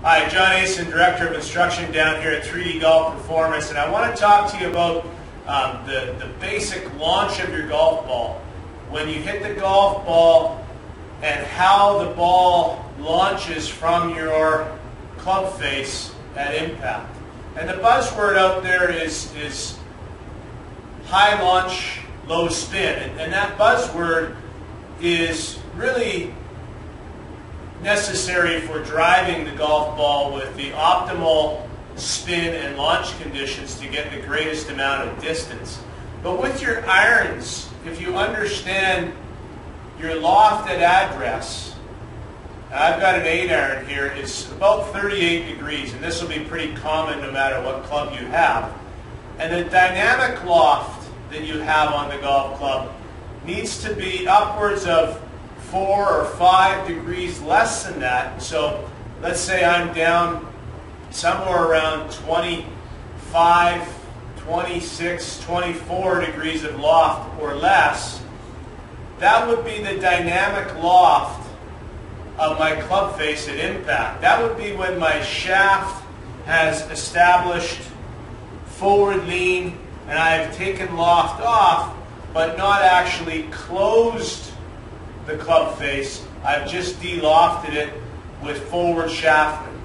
Hi, John Asen, Director of Instruction down here at 3D Golf Performance, and I want to talk to you about the basic launch of your golf ball. When you hit the golf ball and how the ball launches from your club face at impact. And the buzzword out there is high launch, low spin. And that buzzword is really necessary for driving the golf ball with the optimal spin and launch conditions to get the greatest amount of distance. But with your irons, if you understand your lofted address, I've got an 8-iron here, it's about 38 degrees, and this will be pretty common no matter what club you have. And the dynamic loft that you have on the golf club needs to be upwards of 4 or 5 degrees less than that. So let's say I'm down somewhere around 25, 26, 24 degrees of loft or less. That would be the dynamic loft of my club face at impact. That would be when my shaft has established forward lean and I've taken loft off but not actually closed the club face. I've just de-lofted it with forward shafting.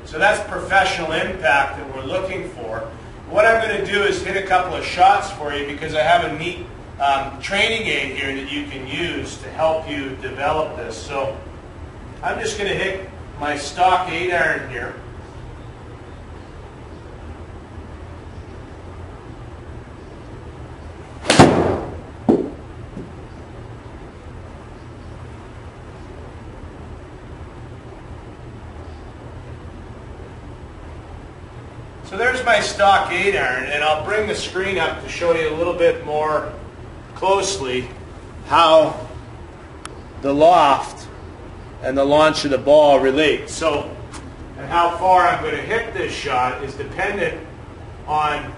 So that's professional impact that we're looking for. What I'm going to do is hit a couple of shots for you because I have a neat training aid here that you can use to help you develop this. So I'm just going to hit my stock 8-iron here. So there's my stock 8-iron, and I'll bring the screen up to show you a little bit more closely how the loft and the launch of the ball relate. So, and how far I'm going to hit this shot is dependent on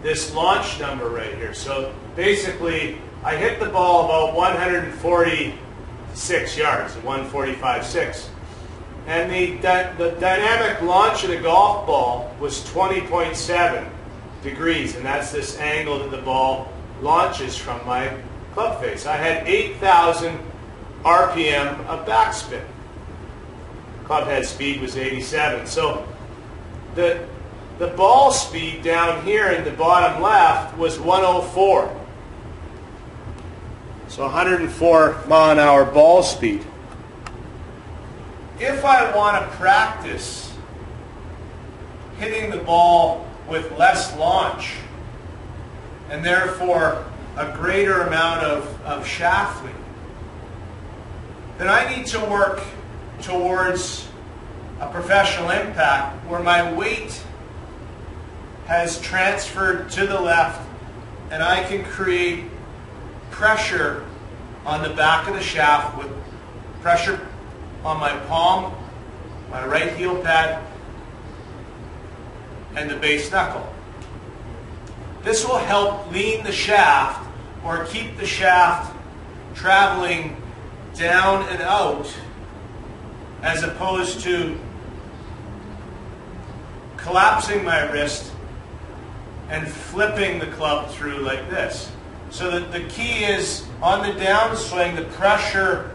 this launch number right here. So basically, I hit the ball about 146 yards, 145.6. And the dynamic launch of the golf ball was 20.7 degrees, and that's this angle that the ball launches from my club face. I had 8,000 RPM of backspin. Club head speed was 87. So the ball speed down here in the bottom left was 104. So 104 mile an hour ball speed. If I want to practice hitting the ball with less launch and therefore a greater amount of shaft lean, then I need to work towards a professional impact where my weight has transferred to the left and I can create pressure on the back of the shaft with pressure on my palm, my right heel pad, and the base knuckle. This will help lean the shaft or keep the shaft traveling down and out as opposed to collapsing my wrist and flipping the club through like this. So that the key is on the downswing, the pressure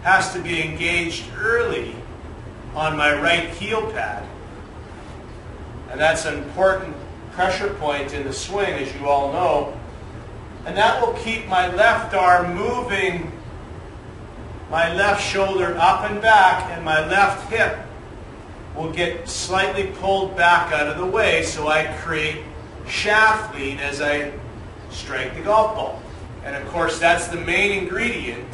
has to be engaged early on my right heel pad. And that's an important pressure point in the swing, as you all know. And that will keep my left arm moving, my left shoulder up and back, and my left hip will get slightly pulled back out of the way so I create shaft lean as I strike the golf ball. And of course, that's the main ingredient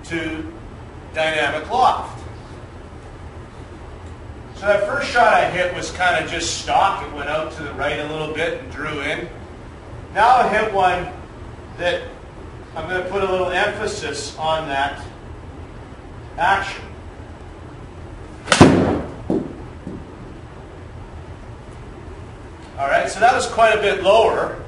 to dynamic loft. So that first shot I hit was kind of just stock. It went out to the right a little bit and drew in. Now I hit one that I'm going to put a little emphasis on that action. All right, so that was quite a bit lower.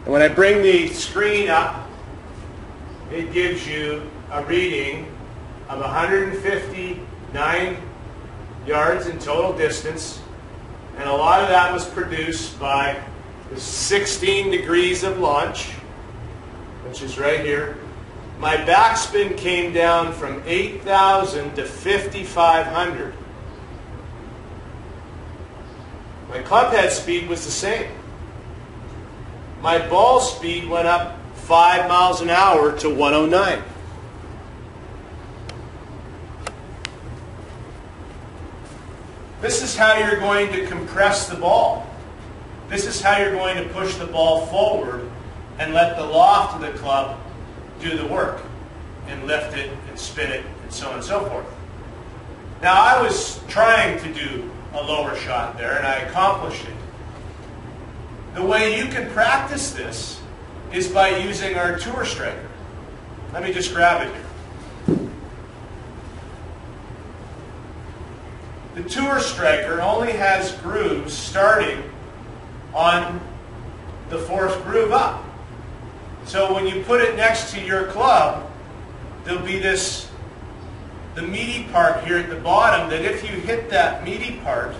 And when I bring the screen up, it gives you a reading of 159 yards in total distance, and a lot of that was produced by the 16 degrees of launch, which is right here. My backspin came down from 8,000 to 5,500. My club head speed was the same. My ball speed went up 5 miles an hour to 109. This is how you're going to compress the ball. This is how you're going to push the ball forward and let the loft of the club do the work and lift it and spin it and so on and so forth. Now, I was trying to do a lower shot there, and I accomplished it. The way you can practice this is by using our tour striker. Let me just grab it here. The tour striker only has grooves starting on the 4th groove up. So when you put it next to your club, there'll be the meaty part here at the bottom that if you hit that meaty part,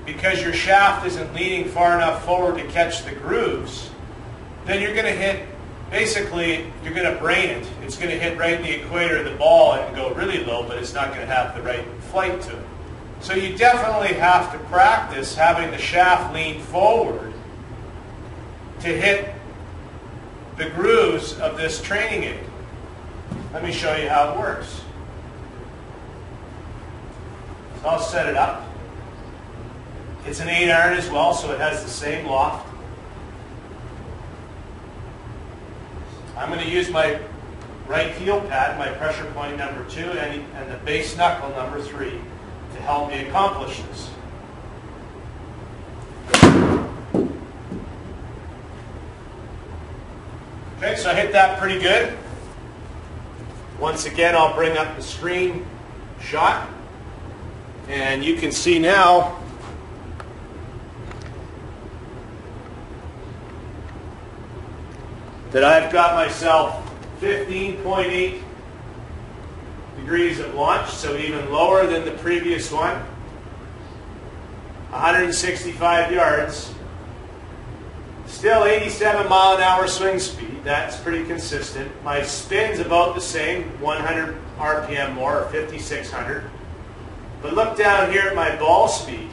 because your shaft isn't leaning far enough forward to catch the grooves, then you're going to hit, basically, you're going to brain it. It's going to hit right in the equator of the ball and go really low, but it's not going to have the right flight to it. So you definitely have to practice having the shaft lean forward to hit the grooves of this training aid. Let me show you how it works. So I'll set it up. It's an 8-iron as well, so it has the same loft. I'm going to use my right heel pad, my pressure point number 2, and the base knuckle number 3 to help me accomplish this. Okay, so I hit that pretty good. Once again, I'll bring up the screen shot, and you can see now that I've got myself 15.8 degrees of launch, so even lower than the previous one. 165 yards. Still 87 mile an hour swing speed. That's pretty consistent. My spin's about the same, 100 RPM more, or 5,600. But look down here at my ball speed.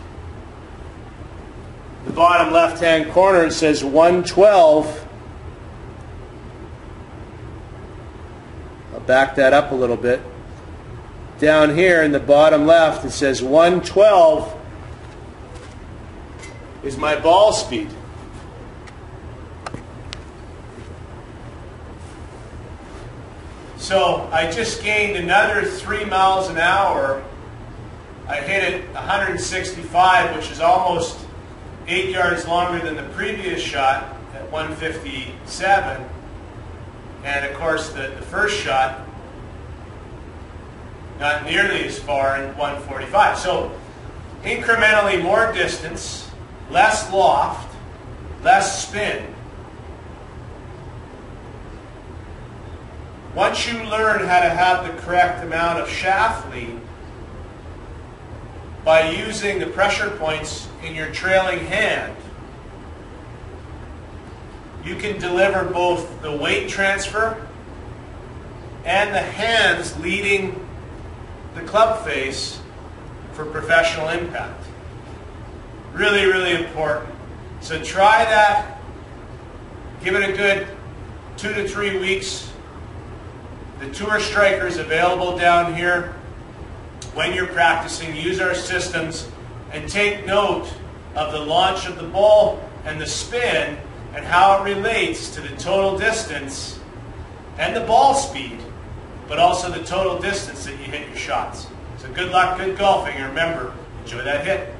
The bottom left-hand corner, it says 112. I'll back that up a little bit. Down here in the bottom left, it says 112 is my ball speed. So I just gained another 3 miles an hour. I hit it 165, which is almost 8 yards longer than the previous shot at 157. And of course the first shot, not nearly as far in 145. So incrementally more distance, less loft, less spin. Once you learn how to have the correct amount of shaft lean by using the pressure points in your trailing hand, you can deliver both the weight transfer and the hands leading the club face for professional impact. Really, really important. So try that. Give it a good 2 to 3 weeks. The tour striker is available down here. When you're practicing, use our systems and take note of the launch of the ball and the spin and how it relates to the total distance and the ball speed, but also the total distance that you hit your shots. So good luck, good golfing, and remember, enjoy that hit.